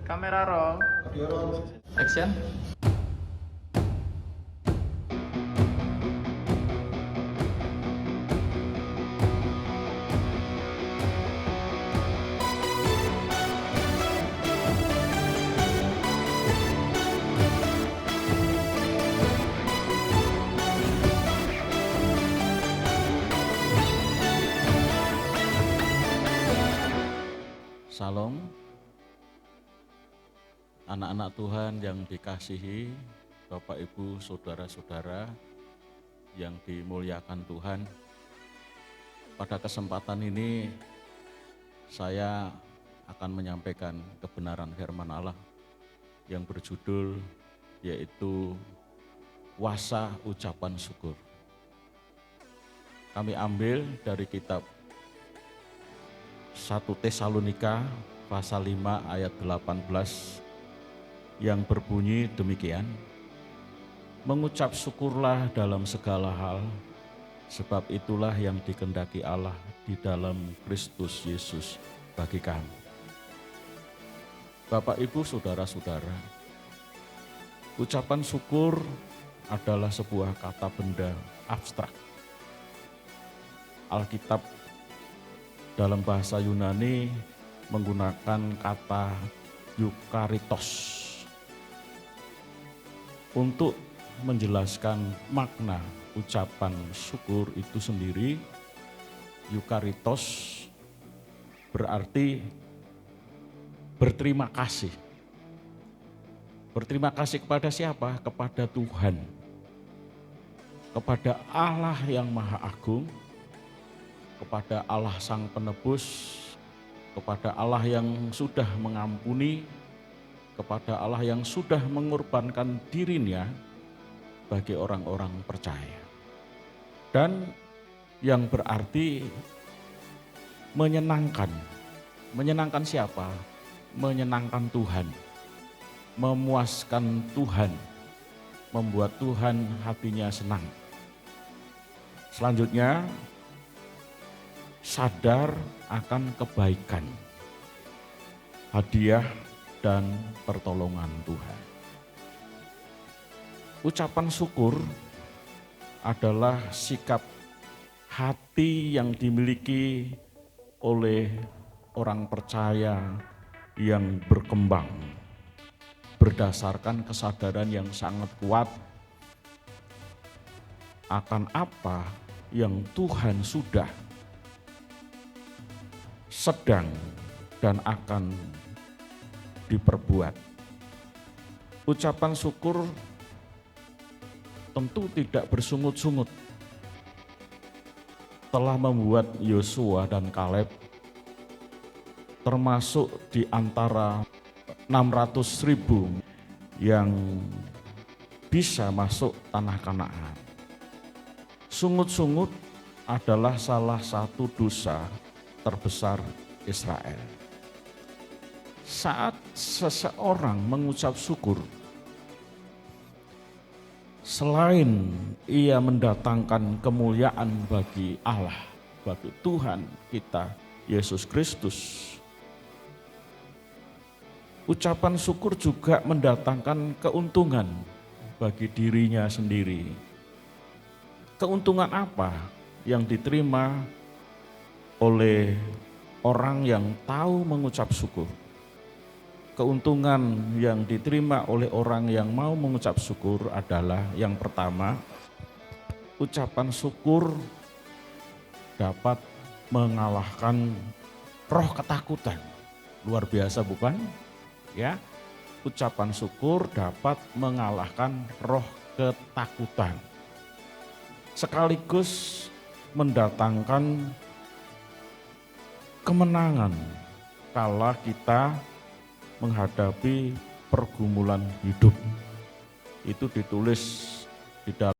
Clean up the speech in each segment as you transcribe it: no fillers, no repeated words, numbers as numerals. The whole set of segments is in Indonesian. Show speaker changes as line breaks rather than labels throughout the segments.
Kamera roll.
Audio roll.
Action.
Salam, anak-anak Tuhan yang dikasihi, Bapak Ibu, Saudara-saudara yang dimuliakan Tuhan. Pada kesempatan ini saya akan menyampaikan kebenaran firman Allah yang berjudul yaitu Kuasa Ucapan Syukur. Kami ambil dari kitab 1 Tesalonika pasal 5 ayat 18 yang berbunyi demikian. Mengucap syukurlah dalam segala hal, sebab itulah yang dikehendaki Allah di dalam Kristus Yesus bagi kami. Bapak, Ibu, Saudara-saudara, ucapan syukur adalah sebuah kata benda abstrak. Alkitab dalam bahasa Yunani menggunakan kata eukaritos untuk menjelaskan makna ucapan syukur itu sendiri. Eukaritos berarti berterima kasih. Berterima kasih kepada siapa? Kepada Tuhan, kepada Allah yang Maha Agung, kepada Allah Sang Penebus, kepada Allah yang sudah mengampuni, kepada Allah yang sudah mengorbankan dirinya bagi orang-orang percaya. Dan yang berarti menyenangkan. Menyenangkan siapa? Menyenangkan Tuhan, memuaskan Tuhan, membuat Tuhan hatinya senang. Selanjutnya, sadar akan kebaikan, hadiah dan pertolongan Tuhan. Ucapan syukur adalah sikap hati yang dimiliki oleh orang percaya yang berkembang berdasarkan kesadaran yang sangat kuat akan apa yang Tuhan sudah, sedang, dan akan diperbuat. Ucapan syukur tentu tidak bersungut-sungut. Telah membuat Yosua dan Kaleb termasuk di antara 600.000 yang bisa masuk tanah Kanaan. Sungut-sungut adalah salah satu dosa terbesar Israel. Saat seseorang mengucap syukur, selain ia mendatangkan kemuliaan bagi Allah, bagi Tuhan kita Yesus Kristus, ucapan syukur juga mendatangkan keuntungan bagi dirinya sendiri. Keuntungan apa yang diterima oleh orang yang tahu mengucap syukur? Keuntungan yang diterima oleh orang yang mau mengucap syukur adalah yang pertama, ucapan syukur dapat mengalahkan roh ketakutan. Luar biasa bukan? Ya, ucapan syukur dapat mengalahkan roh ketakutan. Sekaligus mendatangkan kemenangan kala kita menghadapi pergumulan hidup. Itu ditulis di dalam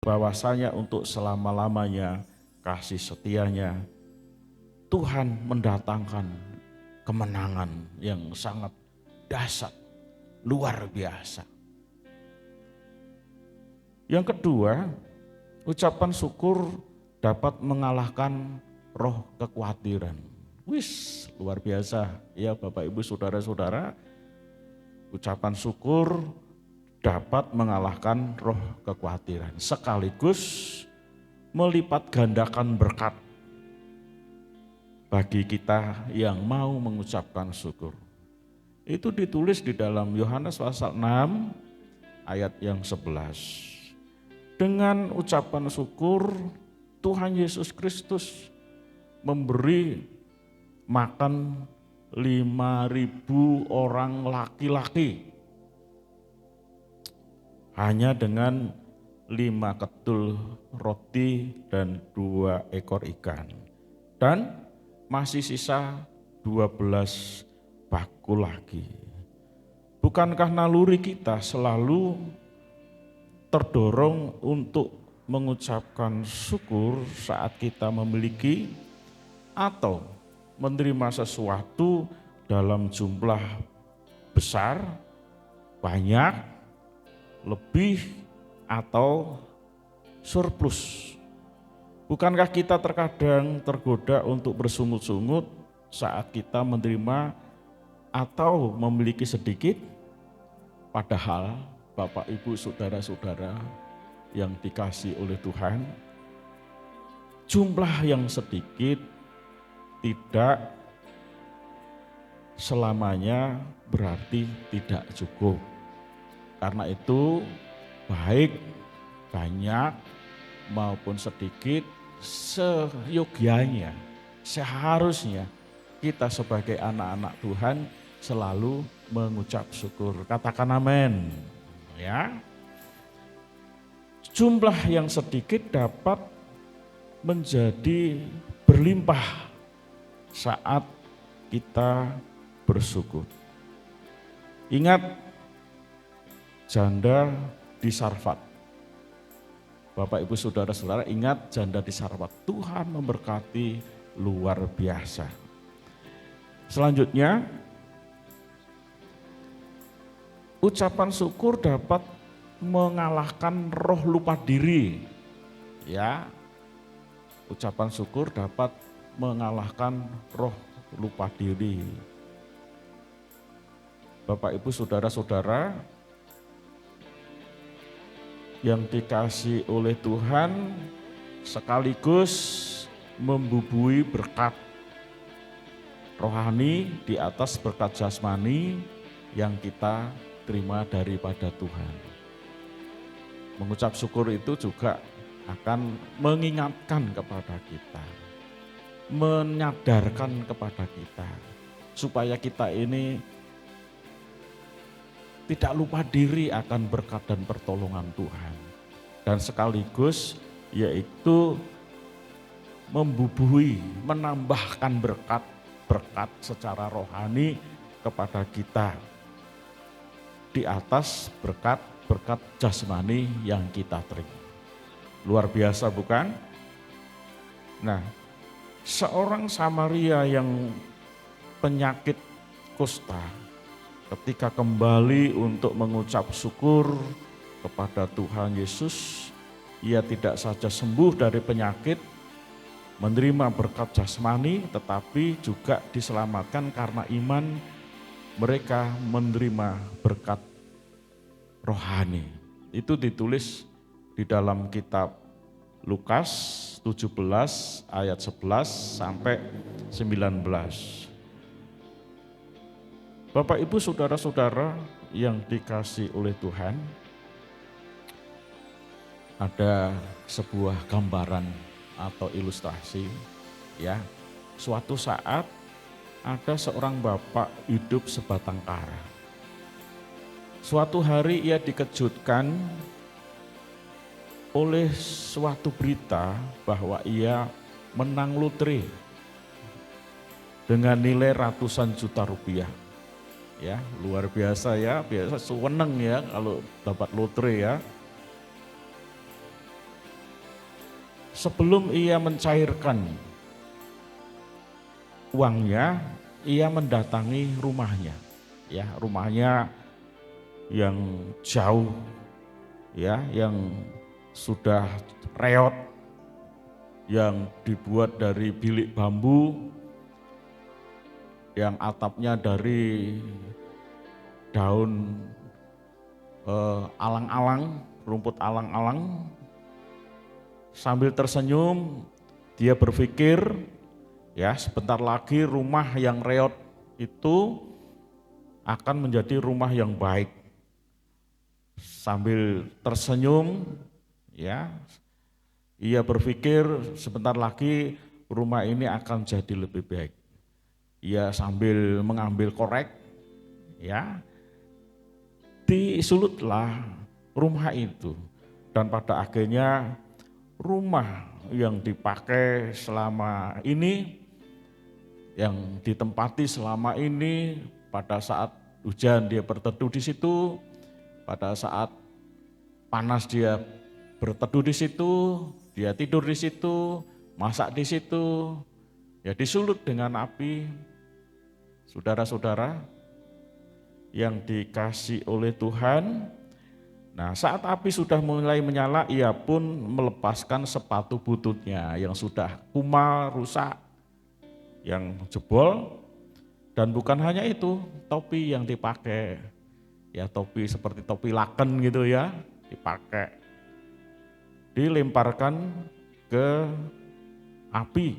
bahwasanya untuk selama-lamanya kasih setianya Tuhan mendatangkan kemenangan yang sangat dahsyat, luar biasa. Yang kedua, ucapan syukur dapat mengalahkan roh kekhawatiran. Wis, luar biasa ya Bapak Ibu Saudara-saudara. Ucapan syukur dapat mengalahkan roh kekhawatiran, sekaligus melipat gandakan berkat bagi kita yang mau mengucapkan syukur. Itu ditulis di dalam Yohanes pasal 6 ayat yang 11. Dengan ucapan syukur Tuhan Yesus Kristus memberi makan 5.000 orang laki-laki hanya dengan 5 ketul roti dan 2 ekor ikan. Dan masih sisa 12 bakul lagi. Bukankah naluri kita selalu terdorong untuk mengucapkan syukur saat kita memiliki atau menerima sesuatu dalam jumlah besar, banyak, lebih, atau surplus? Bukankah kita terkadang tergoda untuk bersungut-sungut saat kita menerima atau memiliki sedikit? Padahal Bapak Ibu Saudara-saudara yang dikasihi oleh Tuhan, jumlah yang sedikit tidak selamanya berarti tidak cukup. Karena itu baik banyak maupun sedikit, seyogyanya, seharusnya kita sebagai anak-anak Tuhan selalu mengucap syukur. Katakan amin. Ya. Jumlah yang sedikit dapat menjadi berlimpah saat kita bersyukur. Ingat janda di Sarfat. Bapak Ibu Saudara-saudara, ingat janda di Sarfat. Tuhan memberkati luar biasa. Selanjutnya, ucapan syukur dapat mengalahkan roh lupa diri. Ya. Ucapan syukur dapat mengalahkan roh lupa diri. Bapak Ibu Saudara-saudara yang dikasihi oleh Tuhan, sekaligus membubui berkat rohani di atas berkat jasmani yang kita terima daripada Tuhan. Mengucap syukur itu juga akan mengingatkan kepada kita, menyadarkan kepada kita, supaya kita ini tidak lupa diri akan berkat dan pertolongan Tuhan. Dan sekaligus yaitu membubuhi, menambahkan berkat secara rohani kepada kita di atas berkat jasmani yang kita terima. Luar biasa bukan? Nah, seorang Samaria yang penyakit kusta ketika kembali untuk mengucap syukur kepada Tuhan Yesus, ia tidak saja sembuh dari penyakit, menerima berkat jasmani, tetapi juga diselamatkan karena iman mereka menerima berkat rohani. Itu ditulis di dalam kitab Lukas 17 ayat 11 sampai 19. Bapak Ibu Saudara-saudara yang dikasihi oleh Tuhan, ada sebuah gambaran atau ilustrasi ya. Suatu saat ada seorang bapak hidup sebatang kara. Suatu hari ia dikejutkan oleh suatu berita bahwa ia menang lotre dengan nilai ratusan juta rupiah. Ya, luar biasa ya, biasa seneng ya kalau dapat lotre ya. sebelum ia mencairkan uangnya, ia mendatangi rumahnya, ya, rumahnya yang jauh, ya, yang sudah reot, yang dibuat dari bilik bambu, yang atapnya dari daun alang-alang, rumput alang-alang. Sambil tersenyum, dia berpikir, ya, sebentar lagi rumah yang reot itu akan menjadi rumah yang baik. Sambil tersenyum, ya, ia berpikir sebentar lagi rumah ini akan jadi lebih baik. Ia sambil mengambil korek, ya, disulutlah rumah itu. Dan pada akhirnya rumah yang dipakai selama ini, yang ditempati selama ini, pada saat hujan dia berteduh di situ, pada saat panas dia berteduh di situ, dia tidur di situ, masak di situ, ya disulut dengan api. Saudara-saudara yang dikasih oleh Tuhan, nah saat api sudah mulai menyala, ia pun melepaskan sepatu bututnya yang sudah kumal, rusak, yang jebol. Dan bukan hanya itu, topi yang dipakai, ya topi seperti topi laken gitu ya, dipakai, dilemparkan ke api,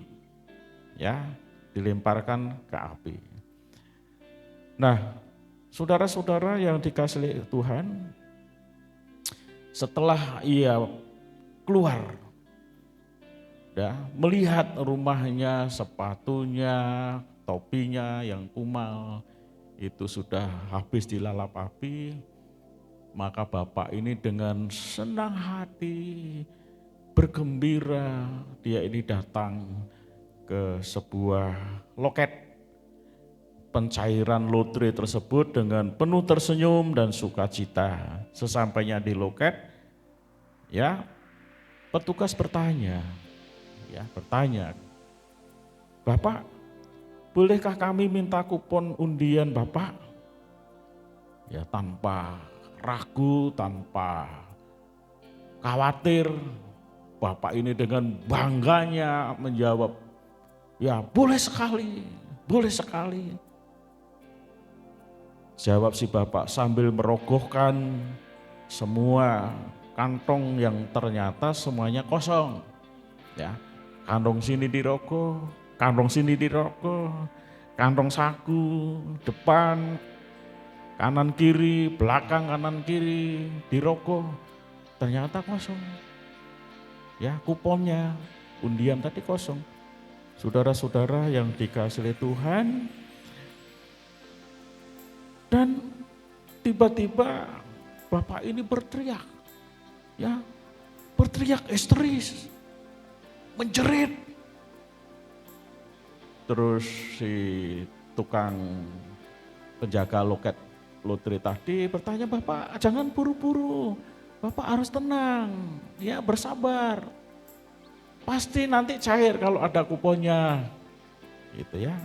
ya, dilemparkan ke api. Nah, saudara-saudara yang dikasihi Tuhan, setelah ia keluar, ya, melihat rumahnya, sepatunya, topinya yang kumal itu sudah habis dilalap api, maka bapak ini dengan senang hati, bergembira, dia ini datang ke sebuah loket pencairan lotre tersebut dengan penuh tersenyum dan sukacita. Sesampainya di loket, ya, petugas bertanya, Bapak, bolehkah kami minta kupon undian Bapak? Ya, tanpa ragu, tanpa khawatir, bapak ini dengan bangganya menjawab, ya boleh sekali, boleh sekali. Jawab si bapak sambil merogohkan semua kantong yang ternyata semuanya kosong. Ya, kantong sini dirogoh, kantong sini dirogoh, kantong saku, depan, kanan kiri, belakang kanan kiri dirogoh, ternyata kosong. Ya, kuponnya, undian tadi kosong. Saudara-saudara yang dikasihi Tuhan, dan tiba-tiba bapak ini berteriak, ya, berteriak histeris, menjerit. Terus si tukang penjaga loket lotre tadi bertanya, Bapak jangan buru-buru, Bapak harus tenang, ya bersabar. Pasti nanti cair kalau ada kuponnya. Gitu ya.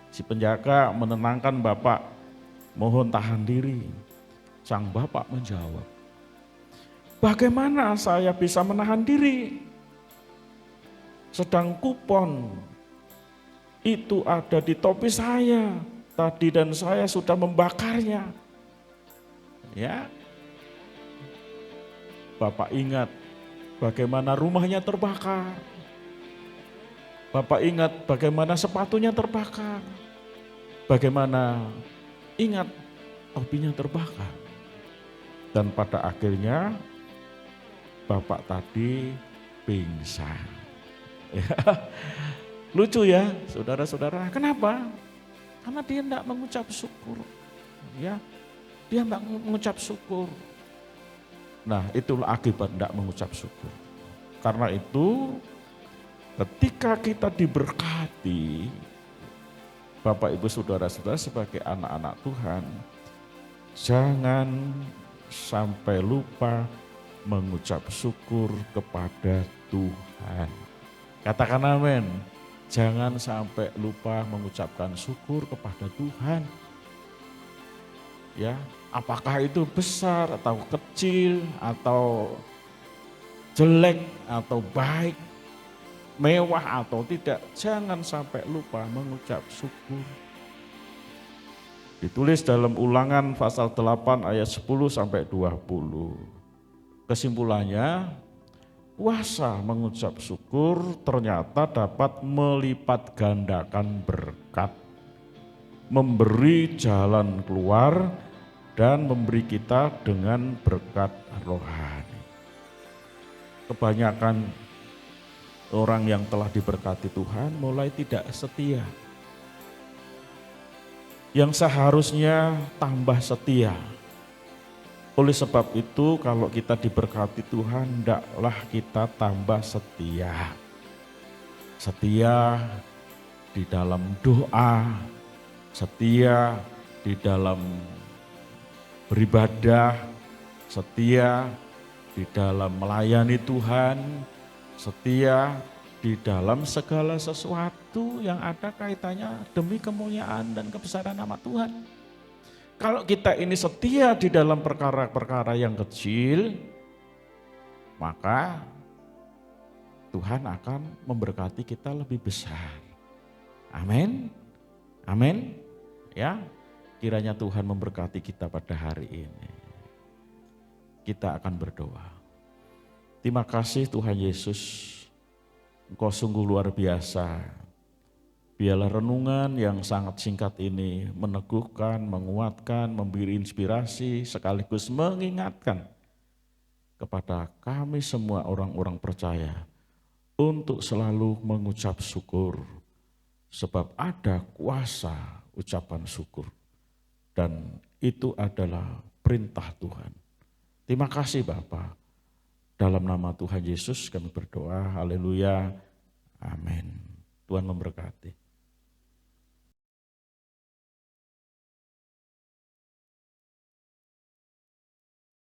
Si penjaga menenangkan bapak, mohon tahan diri. Sang bapak menjawab, bagaimana saya bisa menahan diri? Sedang kupon itu ada di topi saya tadi dan saya sudah membakarnya. Ya. Bapak ingat bagaimana rumahnya terbakar. Bapak ingat bagaimana sepatunya terbakar. Bagaimana ingat topinya terbakar. Dan pada akhirnya bapak tadi pingsan. Lucu ya saudara-saudara, kenapa? Karena dia tidak mengucap syukur. Ya, dia tidak mengucap syukur. Nah, itulah akibat tidak mengucap syukur. Karena itu ketika kita diberkati, Bapak Ibu Saudara-saudara sebagai anak-anak Tuhan, jangan sampai lupa mengucap syukur kepada Tuhan. Katakan amin. Jangan sampai lupa mengucapkan syukur kepada Tuhan. Ya, apakah itu besar atau kecil atau jelek atau baik, mewah atau tidak, jangan sampai lupa mengucap syukur. Ditulis dalam Ulangan pasal 8 ayat 10 sampai 20. Kesimpulannya, puasa mengucap syukur ternyata dapat melipat gandakan berkat, memberi jalan keluar, dan memberi kita dengan berkat rohani. Kebanyakan orang yang telah diberkati Tuhan mulai tidak setia. Yang seharusnya tambah setia. Oleh sebab itu kalau kita diberkati Tuhan, hendaklah kita tambah setia. Setia di dalam doa, setia di dalam beribadah, setia di dalam melayani Tuhan, setia di dalam segala sesuatu yang ada kaitannya demi kemuliaan dan kebesaran nama Tuhan. Kalau kita ini setia di dalam perkara-perkara yang kecil, maka Tuhan akan memberkati kita lebih besar. Amin. Amin. Ya, kiranya Tuhan memberkati kita pada hari ini. Kita akan berdoa. Terima kasih Tuhan Yesus, Engkau sungguh luar biasa. Biarlah renungan yang sangat singkat ini meneguhkan, menguatkan, memberi inspirasi, sekaligus mengingatkan kepada kami semua orang-orang percaya untuk selalu mengucap syukur, sebab ada kuasa ucapan syukur, dan itu adalah perintah Tuhan. Terima kasih Bapa. Dalam nama Tuhan Yesus kami berdoa, haleluya, amin. Tuhan memberkati.